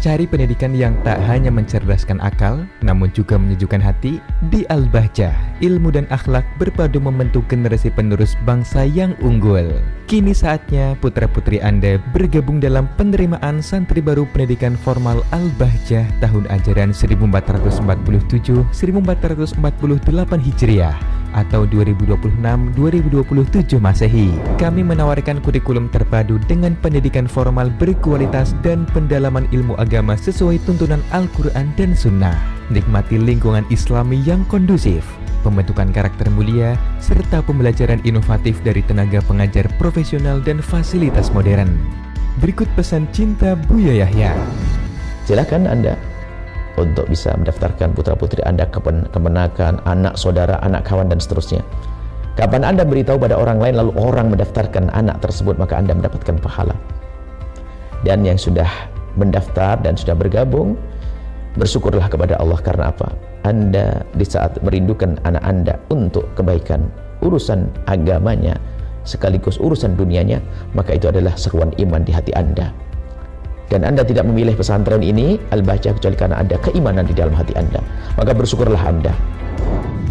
Cari pendidikan yang tak hanya mencerdaskan akal, namun juga menyejukkan hati. Di Al-Bahjah, ilmu dan akhlak berpadu membentuk generasi penerus bangsa yang unggul. Kini saatnya putra-putri Anda bergabung dalam penerimaan santri baru pendidikan formal Al-Bahjah tahun ajaran 1447-1448 Hijriah atau 2026-2027 Masehi. Kami menawarkan kurikulum terpadu dengan pendidikan formal berkualitas dan pendalaman ilmu agama sesuai tuntunan Al-Quran dan Sunnah. Nikmati lingkungan Islami yang kondusif, pembentukan karakter mulia, serta pembelajaran inovatif dari tenaga pengajar profesional dan fasilitas modern. Berikut pesan cinta Buya Yahya. Silakan Anda untuk bisa mendaftarkan putra-putri Anda ke kemenakan, anak saudara, anak kawan, dan seterusnya. Kapan Anda beritahu pada orang lain lalu orang mendaftarkan anak tersebut, maka Anda mendapatkan pahala. Dan yang sudah mendaftar dan sudah bergabung, bersyukurlah kepada Allah. Karena apa? Anda di saat merindukan anak Anda untuk kebaikan urusan agamanya sekaligus urusan dunianya, maka itu adalah seruan iman di hati Anda. Dan Anda tidak memilih pesantren ini Al-Bahjah kecuali karena ada keimanan di dalam hati Anda. Maka bersyukurlah Anda.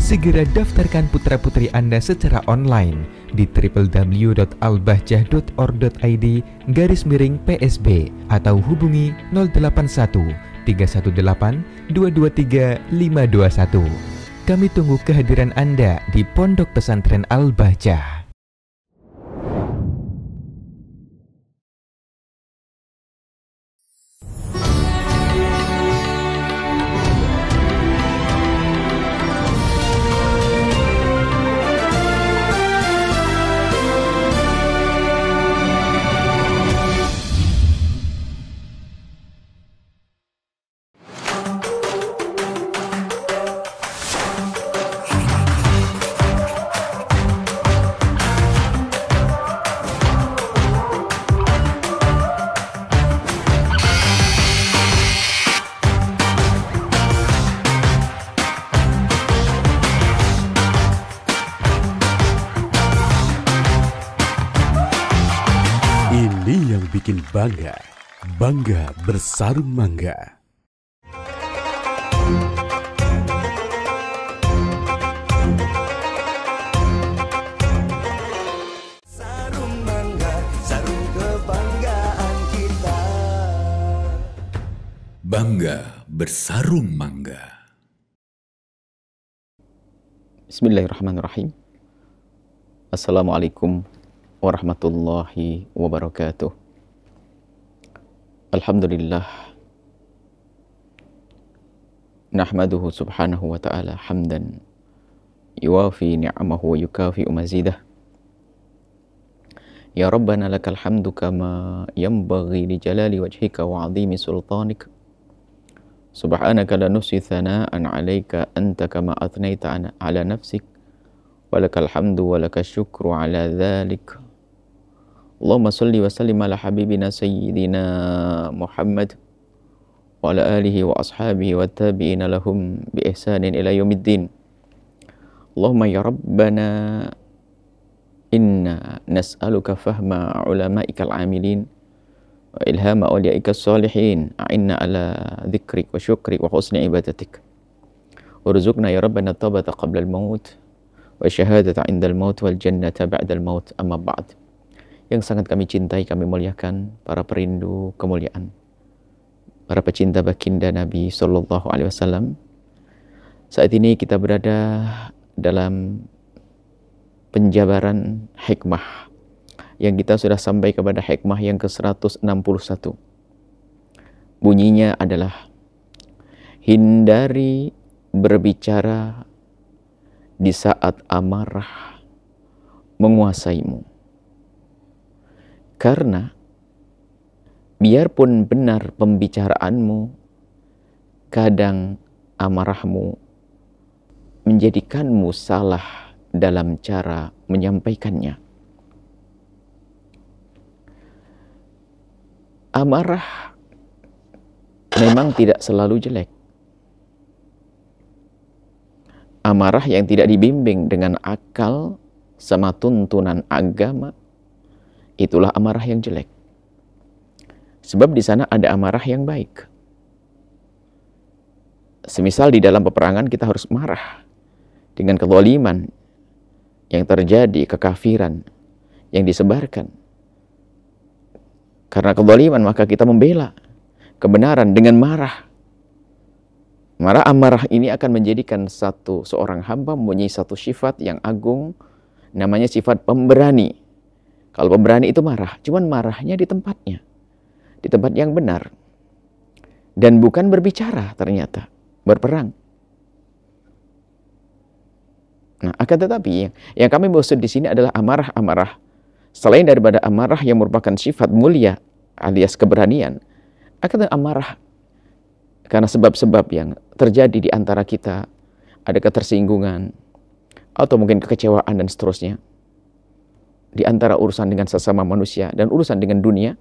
Segera daftarkan putra-putri Anda secara online di www.albahjah.org.id/PSB atau hubungi 081 318 223 521. Kami tunggu kehadiran Anda di Pondok Pesantren Al-Bahjah. Ini yang bikin bangga, bangga bersarung mangga. Sarung mangga, sarung kebanggaan kita. Bangga bersarung mangga. Bismillahirrahmanirrahim. Assalamualaikum warahmatullahi wabarakatuh. Alhamdulillah, nahmaduhu subhanahu wa ta'ala hamdan yuwafi ni'amahu wa yukafi'u mazidah. Ya Rabbana lakal hamdu kama yanbaghi li jalali wajhika wa 'azimi sultanik. Subhanaka la nuhsi thana'an 'alaika anta kama athnaita 'ala nafsik. Walakal hamdu walakal syukru 'ala dhalik. Allahumma salli wa sallim ala habibina sayyidina Muhammad wa ala alihi wa ashabihi wa tabi'ina lahum bi ihsanin ila yaumiddin. Allahumma ya Rabbana inna nas'aluka fahma ulama'ikal amilin wa ilhama awliya'ikas salihin. A'inna ala dhikrik wa syukrik wa husni ibadatik. Warzuqna ya Rabbana tabata qabla al-maut wa syahadata indal maut wal jannata ba'dal maut. Amma ba'd. Yang sangat kami cintai, kami muliakan para perindu kemuliaan, para pecinta baginda Nabi Sallallahu Alaihi Wasallam. Saat ini kita berada dalam penjabaran hikmah yang kita sudah sampai kepada hikmah yang ke-161. Bunyinya adalah hindari berbicara di saat amarah menguasaimu. Karena biarpun benar pembicaraanmu, kadang amarahmu menjadikanmu salah dalam cara menyampaikannya. Amarah memang tidak selalu jelek. Amarah yang tidak dibimbing dengan akal sama tuntunan agama, itulah amarah yang jelek. Sebab di sana ada amarah yang baik. Semisal di dalam peperangan kita harus marah dengan kezaliman yang terjadi, kekafiran yang disebarkan. Karena kezaliman maka kita membela kebenaran dengan marah. Amarah ini akan menjadikan seorang hamba mempunyai satu sifat yang agung, namanya sifat pemberani. Kalau pemberani itu marah, cuman marahnya di tempatnya, di tempat yang benar. Dan bukan berbicara ternyata, berperang. Nah, akan tetapi yang kami maksud di sini adalah amarah-amarah. Selain daripada amarah yang merupakan sifat mulia alias keberanian, akan amarah karena sebab-sebab yang terjadi di antara kita, ada ketersinggungan, atau mungkin kekecewaan dan seterusnya. Di antara urusan dengan sesama manusia dan urusan dengan dunia,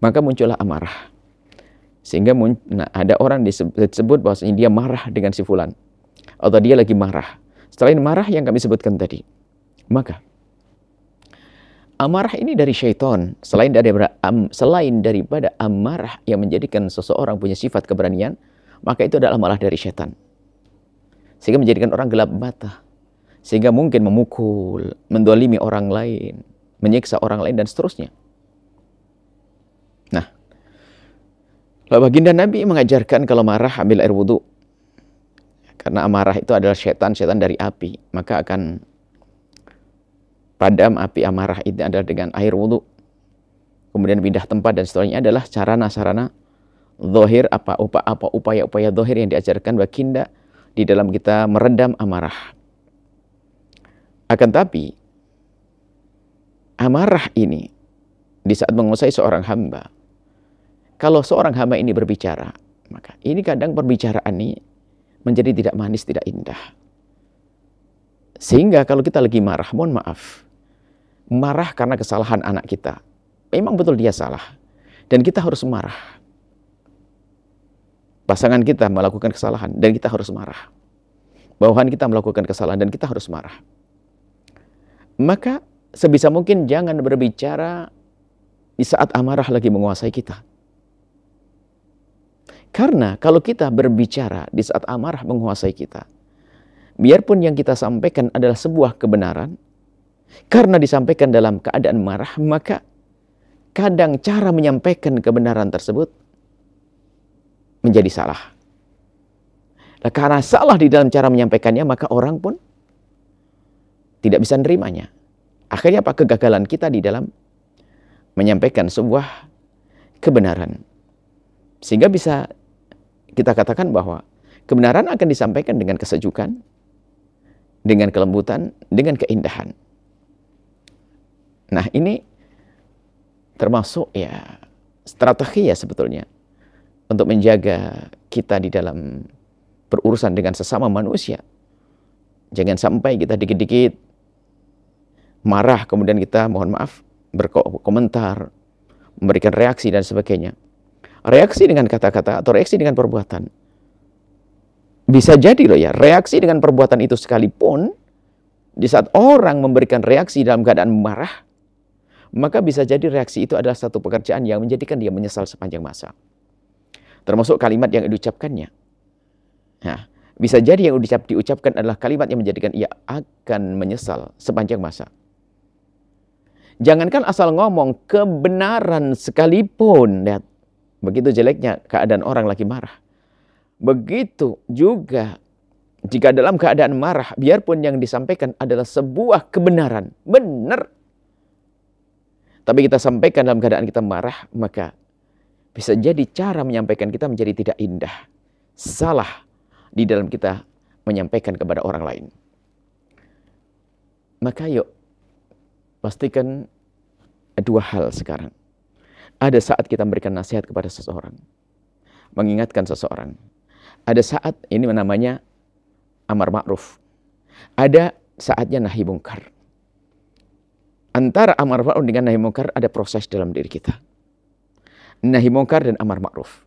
maka muncullah amarah. Sehingga ada orang disebut bahwasanya dia marah dengan si fulan, atau dia lagi marah. Selain marah yang kami sebutkan tadi, maka amarah ini dari syaitan. Selain daripada amarah yang menjadikan seseorang punya sifat keberanian, maka itu adalah malah dari syaitan. Sehingga menjadikan orang gelap mata. Sehingga mungkin memukul, mendolimi orang lain, menyiksa orang lain, dan seterusnya. Nah, baginda Nabi mengajarkan kalau marah ambil air wudhu. Karena amarah itu adalah syaitan dari api. Maka akan padam api amarah itu adalah dengan air wudhu. Kemudian pindah tempat dan seterusnya adalah sarana-sarana zahir, upaya-upaya zahir yang diajarkan baginda di dalam kita meredam amarah. Akan tapi amarah ini di saat menguasai seorang hamba, kalau seorang hamba ini berbicara, maka ini kadang perbicaraan ini menjadi tidak manis, tidak indah. Sehingga kalau kita lagi marah, mohon maaf, marah karena kesalahan anak kita, memang betul dia salah, dan kita harus marah. Pasangan kita melakukan kesalahan dan kita harus marah. Bawahan kita melakukan kesalahan dan kita harus marah. Maka sebisa mungkin jangan berbicara di saat amarah lagi menguasai kita. Karena kalau kita berbicara di saat amarah menguasai kita, biarpun yang kita sampaikan adalah sebuah kebenaran, karena disampaikan dalam keadaan marah, maka kadang cara menyampaikan kebenaran tersebut menjadi salah. Nah, karena salah di dalam cara menyampaikannya, maka orang pun tidak bisa menerimanya. Akhirnya apa? Kegagalan kita di dalam menyampaikan sebuah kebenaran. Sehingga bisa kita katakan bahwa kebenaran akan disampaikan dengan kesejukan, dengan kelembutan, dengan keindahan. Nah, ini termasuk ya strategi ya sebetulnya untuk menjaga kita di dalam berurusan dengan sesama manusia. Jangan sampai kita dikit-dikit marah, kemudian kita mohon maaf berkomentar, memberikan reaksi dan sebagainya. Reaksi dengan kata-kata atau reaksi dengan perbuatan. Bisa jadi loh ya, reaksi dengan perbuatan itu sekalipun, di saat orang memberikan reaksi dalam keadaan marah, maka bisa jadi reaksi itu adalah satu pekerjaan yang menjadikan dia menyesal sepanjang masa. Termasuk kalimat yang diucapkannya. Nah, bisa jadi yang diucapkan adalah kalimat yang menjadikan ia akan menyesal sepanjang masa. Jangankan asal ngomong, kebenaran sekalipun, lihat, begitu jeleknya keadaan orang lagi marah. Begitu juga jika dalam keadaan marah, biarpun yang disampaikan adalah sebuah kebenaran, benar, tapi kita sampaikan dalam keadaan kita marah, maka bisa jadi cara menyampaikan kita menjadi tidak indah, salah di dalam kita menyampaikan kepada orang lain. Maka yuk, pastikan dua hal sekarang. Ada saat kita memberikan nasihat kepada seseorang, mengingatkan seseorang. Ada saat ini namanya amar ma'ruf. Ada saatnya nahi mungkar. Antara amar ma'ruf dengan nahi mungkar ada proses dalam diri kita. Nahi mungkar dan amar ma'ruf.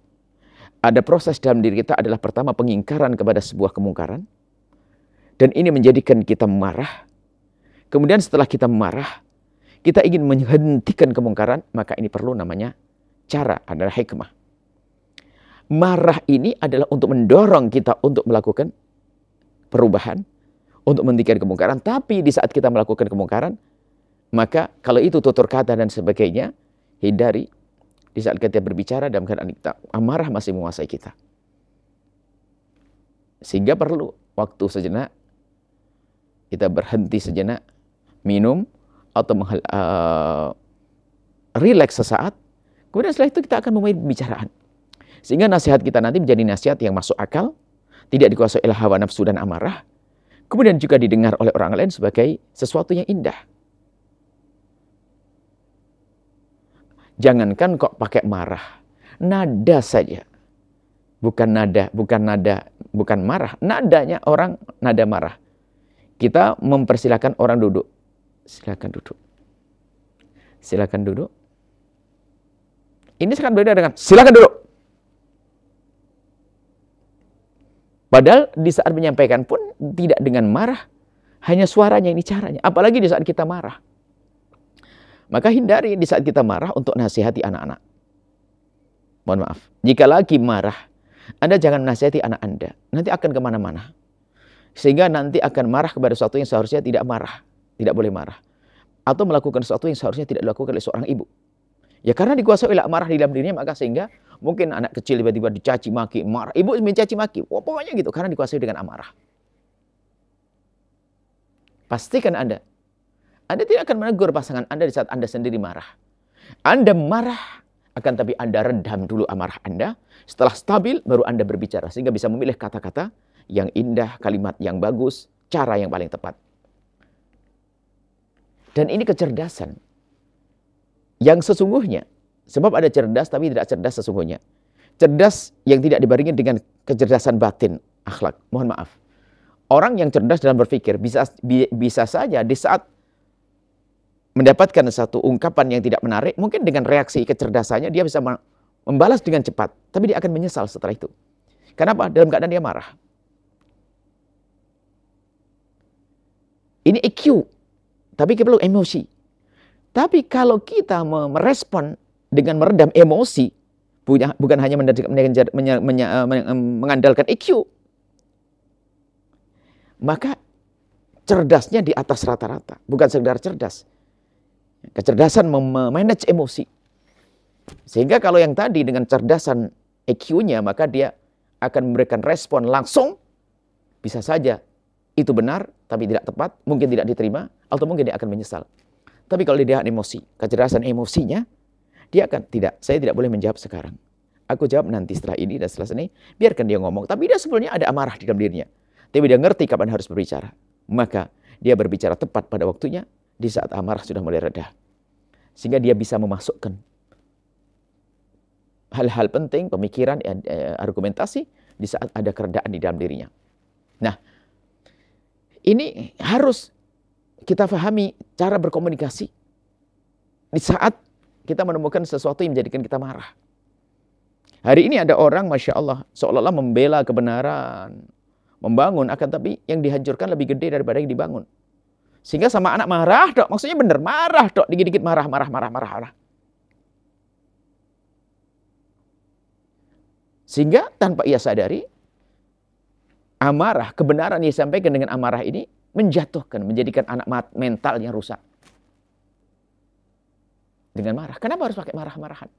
Ada proses dalam diri kita adalah pertama pengingkaran kepada sebuah kemungkaran. Dan ini menjadikan kita marah. Kemudian setelah kita marah, kita ingin menghentikan kemungkaran, maka ini perlu namanya cara, adalah hikmah. marah ini adalah untuk mendorong kita untuk melakukan perubahan, untuk menghentikan kemungkaran. Tapi di saat kita melakukan kemungkaran, maka kalau itu tutur kata dan sebagainya, hindari. Di saat kita berbicara dalam keadaan kita amarah masih menguasai kita. Sehingga perlu waktu sejenak, kita berhenti sejenak, minum, atau relax sesaat. Kemudian setelah itu kita akan memulai pembicaraan. Sehingga nasihat kita nanti menjadi nasihat yang masuk akal, tidak dikuasai oleh hawa nafsu dan amarah, kemudian juga didengar oleh orang lain sebagai sesuatu yang indah. Jangankan kok pakai marah, nada saja. Bukan marah, nadanya orang nada marah. Kita mempersilahkan orang duduk. Silakan duduk. Silakan duduk. Ini sangat berbeda dengan silakan duduk. Padahal di saat menyampaikan pun tidak dengan marah, hanya suaranya ini caranya. Apalagi di saat kita marah. Maka hindari di saat kita marah untuk nasihati anak-anak. Mohon maaf. Jika lagi marah, Anda jangan menasihati anak Anda. Nanti akan kemana-mana. Sehingga nanti akan marah kepada sesuatu yang seharusnya tidak marah. Tidak boleh marah. Atau melakukan sesuatu yang seharusnya tidak dilakukan oleh seorang ibu. Ya karena dikuasai oleh amarah di dalam dirinya, maka sehingga mungkin anak kecil tiba-tiba dicaci maki, marah. Ibu mencaci maki. Wah, pokoknya gitu. Karena dikuasai dengan amarah. Pastikan Anda tidak akan menegur pasangan Anda di saat Anda sendiri marah. Anda marah, akan tapi Anda redam dulu amarah Anda. Setelah stabil, baru Anda berbicara. Sehingga bisa memilih kata-kata yang indah, kalimat yang bagus, cara yang paling tepat. Dan ini kecerdasan yang sesungguhnya. Sebab ada cerdas tapi tidak cerdas sesungguhnya. Cerdas yang tidak dibarengi dengan kecerdasan batin, akhlak. Mohon maaf. Orang yang cerdas dalam berpikir bisa saja di saat mendapatkan satu ungkapan yang tidak menarik, mungkin dengan reaksi kecerdasannya dia bisa membalas dengan cepat. Tapi dia akan menyesal setelah itu. Kenapa? Dalam keadaan dia marah. Ini EQ. Tapi kita perlu emosi. Tapi kalau kita merespon dengan meredam emosi, bukan hanya mengandalkan EQ, maka cerdasnya di atas rata-rata. Bukan sekedar cerdas. Kecerdasan memanage emosi. Sehingga kalau yang tadi dengan cerdasan EQ-nya, maka dia akan memberikan respon langsung. Bisa saja itu benar, tapi tidak tepat, mungkin tidak diterima, atau mungkin dia akan menyesal. Tapi kalau dia emosi, kecerdasan emosinya, dia akan, tidak, saya tidak boleh menjawab sekarang. Aku jawab nanti setelah ini dan setelah ini, biarkan dia ngomong. Tapi dia sebenarnya ada amarah di dalam dirinya. Tapi dia ngerti kapan harus berbicara. Maka dia berbicara tepat pada waktunya, di saat amarah sudah mulai reda. Sehingga dia bisa memasukkan hal-hal penting, pemikiran, argumentasi, di saat ada keredaan di dalam dirinya. Nah, ini harus kita pahami cara berkomunikasi di saat kita menemukan sesuatu yang menjadikan kita marah. Hari ini ada orang, Masya Allah, seolah-olah membela kebenaran, membangun, akan tapi yang dihancurkan lebih gede daripada yang dibangun. Sehingga sama anak marah, dok. Maksudnya benar, marah, dok. Dikit-dikit marah. Sehingga tanpa ia sadari, amarah, kebenaran yang disampaikan dengan amarah ini menjatuhkan, menjadikan anak mentalnya rusak. Dengan marah. Kenapa harus pakai marah-marahan?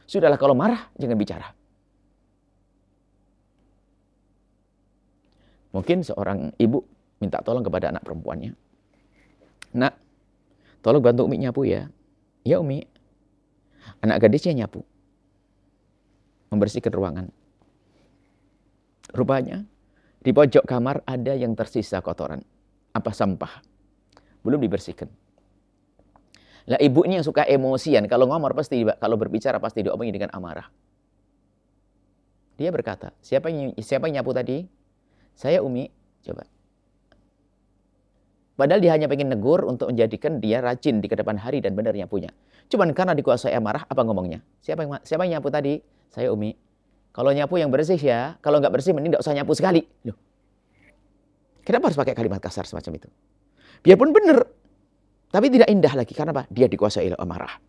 Sudahlah kalau marah, jangan bicara. Mungkin seorang ibu minta tolong kepada anak perempuannya. Nak, tolong bantu Umi nyapu ya. Ya Umi. Anak gadisnya nyapu. Membersihkan ruangan. Rupanya di pojok kamar ada yang tersisa kotoran. Apa sampah. Belum dibersihkan. Lah ibunya yang suka emosian. Kalau ngomong pasti, kalau berbicara pasti diomongi dengan amarah. Dia berkata, siapa yang nyapu tadi? Saya Umi. Coba. Padahal dia hanya pengen negur untuk menjadikan dia rajin di kedepan hari dan benar nyapunya. Cuman karena dikuasai amarah, apa ngomongnya? Siapa yang nyapu tadi? Saya Umi. Kalau nyapu yang bersih ya, kalau nggak bersih mending nggak usah nyapu sekali. Loh. Kenapa harus pakai kalimat kasar semacam itu? Biarpun benar, tapi tidak indah lagi. Karena apa? Dia dikuasai oleh amarah.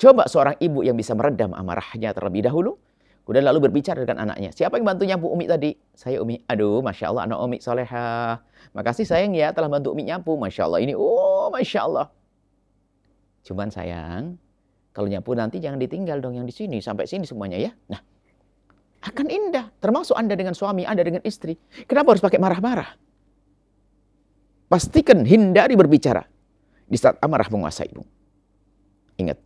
Coba seorang ibu yang bisa meredam amarahnya terlebih dahulu, Kemudian lalu berbicara dengan anaknya. Siapa yang bantu nyapu Umi tadi? Saya Umi. Aduh, Masya Allah anak Umi solehah. Makasih sayang ya telah bantu Umi nyapu. Masya Allah ini. Oh, Masya Allah. Cuman sayang, kalau nyapu nanti jangan ditinggal dong yang di sini. Sampai sini semuanya ya. Nah, akan indah. Termasuk Anda dengan suami, Anda dengan istri. Kenapa harus pakai marah-marah? Pastikan hindari berbicara di saat amarah menguasaimu. Ingat,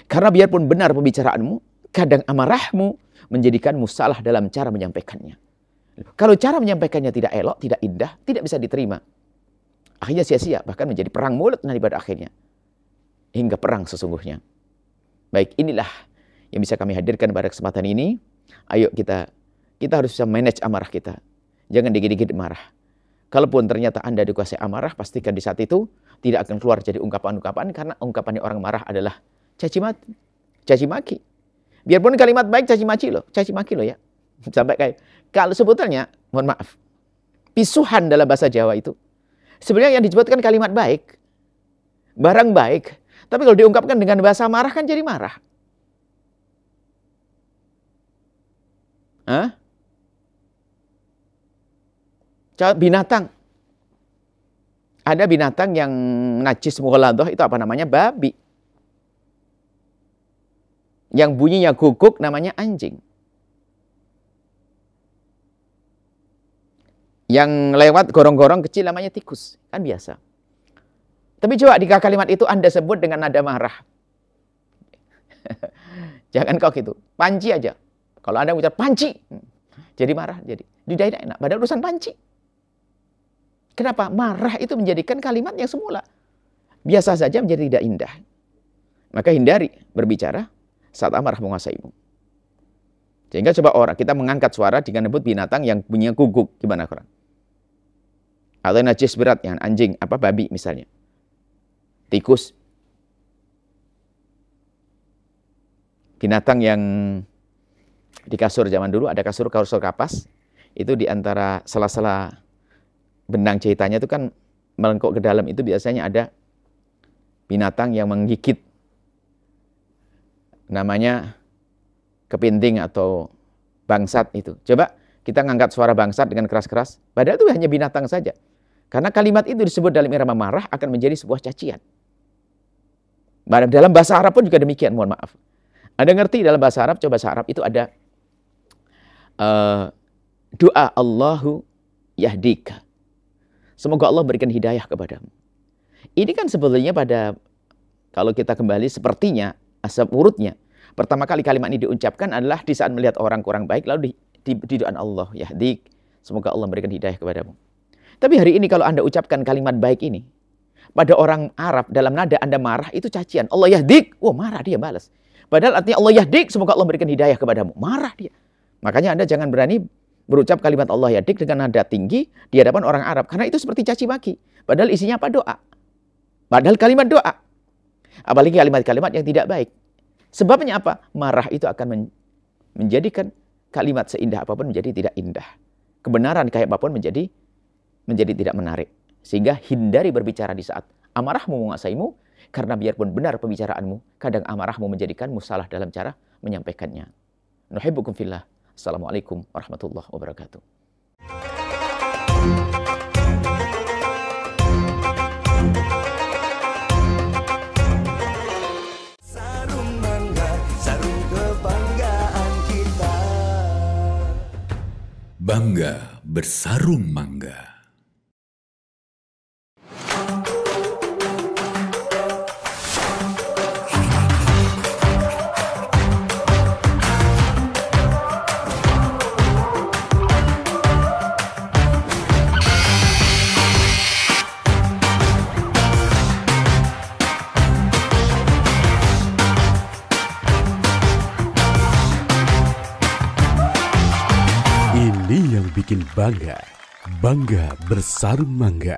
karena biarpun benar pembicaraanmu, kadang amarahmu menjadikanmu salah dalam cara menyampaikannya. Kalau cara menyampaikannya tidak elok, tidak indah, tidak bisa diterima. Akhirnya sia-sia, bahkan menjadi perang mulut nanti pada akhirnya. Hingga perang sesungguhnya. Baik, inilah yang bisa kami hadirkan pada kesempatan ini. Ayo kita harus bisa manage amarah kita. Jangan dikit-dikit marah. Kalaupun ternyata Anda dikuasai amarah, pastikan di saat itu tidak akan keluar jadi ungkapan-ungkapan, karena ungkapannya orang marah adalah caci maki. Biarpun kalimat baik caci maki loh ya. Sampai kayak, kalau sebetulnya, mohon maaf, pisuhan dalam bahasa Jawa itu, sebenarnya yang disebutkan kalimat baik, barang baik, tapi kalau diungkapkan dengan bahasa marah kan jadi marah. Hah? Binatang. Ada binatang yang najis mughaladah itu apa namanya? Babi. Yang bunyinya guguk namanya anjing. Yang lewat gorong-gorong kecil namanya tikus. Kan biasa. Tapi coba jika kalimat itu Anda sebut dengan nada marah. Jangan kau gitu. Panci aja. Kalau Anda ucap panci, jadi marah. Jadi tidak enak. Padahal urusan panci. Kenapa? Marah itu menjadikan kalimat yang semula biasa saja menjadi tidak indah. Maka hindari berbicara saat amarah menguasaimu. Sehingga coba kita mengangkat suara dengan menyebut binatang yang punya guguk. Gimana Quran? Atau najis berat, yang anjing, babi misalnya. Tikus. Binatang yang di kasur zaman dulu, ada kasur kapas. Itu di antara sela-sela benang jahitannya itu kan melengkuk ke dalam, itu biasanya ada binatang yang menggigit. Namanya kepinting atau bangsat itu. Coba kita ngangkat suara bangsat dengan keras-keras. Padahal itu hanya binatang saja. Karena kalimat itu disebut dalam irama marah akan menjadi sebuah cacian. Dalam bahasa Arab pun juga demikian, mohon maaf. Anda ngerti dalam bahasa Arab, coba bahasa Arab itu ada doa Allahu yahdika. Semoga Allah berikan hidayah kepadamu. Ini kan sebetulnya kalau kita kembali sepertinya, asal urutnya, pertama kali kalimat ini diucapkan adalah di saat melihat orang kurang baik, lalu di doa Allah, yahdik, semoga Allah berikan hidayah kepadamu. Tapi hari ini kalau Anda ucapkan kalimat baik ini, pada orang Arab, dalam nada Anda marah, itu cacian. Allah yahdik, marah dia balas. Padahal artinya Allah yahdik, semoga Allah berikan hidayah kepadamu. Marah dia. Makanya Anda jangan berani berucap kalimat Allah yahdik dengan nada tinggi di hadapan orang Arab. Karena itu seperti caci maki. Padahal isinya apa? Doa. Padahal kalimat doa. Apalagi kalimat-kalimat yang tidak baik. Sebabnya apa? Marah itu akan menjadikan kalimat seindah apapun menjadi tidak indah. Kebenaran kayak apapun menjadi tidak menarik. Sehingga hindari berbicara di saat amarahmu menguasaimu. Karena biarpun benar pembicaraanmu, kadang amarahmu menjadikanmu salah dalam cara menyampaikannya. Nuhibbukum fillah. Assalamualaikum warahmatullahi wabarakatuh. Sarung mangga, sarung kebanggaan kita. Bangga bersarung mangga. Ini yang bikin bangga. Bangga bersarung mangga.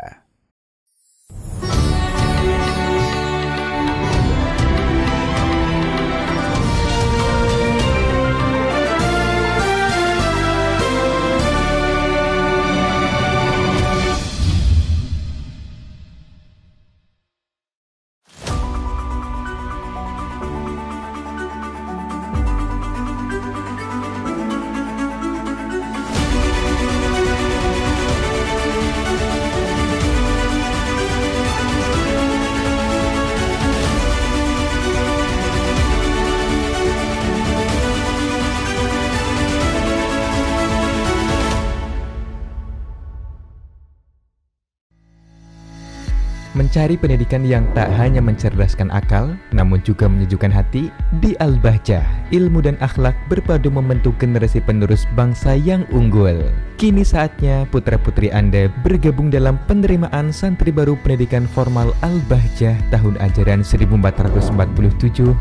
Mencari pendidikan yang tak hanya mencerdaskan akal, namun juga menyejukkan hati, di Al-Bahjah, ilmu dan akhlak berpadu membentuk generasi penerus bangsa yang unggul. Kini saatnya putra-putri Anda bergabung dalam penerimaan santri baru pendidikan formal Al-Bahjah tahun ajaran 1447-1448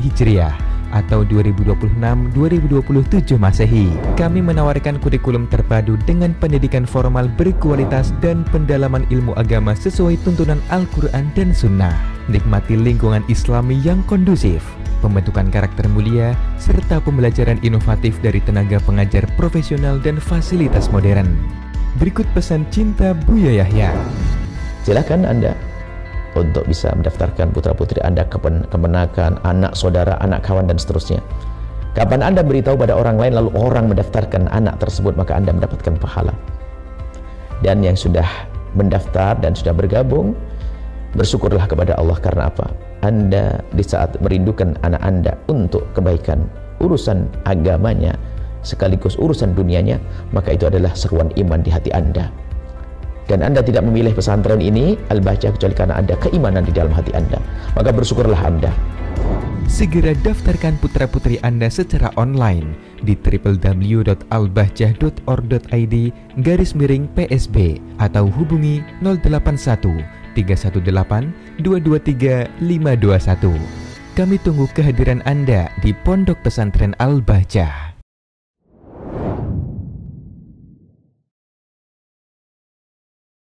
Hijriah atau 2026-2027 Masehi. Kami menawarkan kurikulum terpadu dengan pendidikan formal berkualitas dan pendalaman ilmu agama sesuai tuntunan Al-Quran dan Sunnah. Nikmati lingkungan Islami yang kondusif, pembentukan karakter mulia, serta pembelajaran inovatif dari tenaga pengajar profesional dan fasilitas modern. Berikut pesan cinta Buya Yahya. Silakan Anda untuk bisa mendaftarkan putra-putri Anda ke kemenakan, anak saudara, anak kawan dan seterusnya. Kapan Anda beritahu pada orang lain lalu orang mendaftarkan anak tersebut, maka Anda mendapatkan pahala. Dan yang sudah mendaftar dan sudah bergabung, bersyukurlah kepada Allah. Karena apa? Anda di saat merindukan anak Anda untuk kebaikan urusan agamanya sekaligus urusan dunianya, maka itu adalah seruan iman di hati Anda. Dan Anda tidak memilih pesantren ini Al-Bahjah kecuali karena ada keimanan di dalam hati Anda. Maka bersyukurlah Anda. Segera daftarkan putra-putri Anda secara online di www.albahjah.org.id/PSB atau hubungi 081 318 223 521. Kami tunggu kehadiran Anda di Pondok Pesantren Al-Bahjah.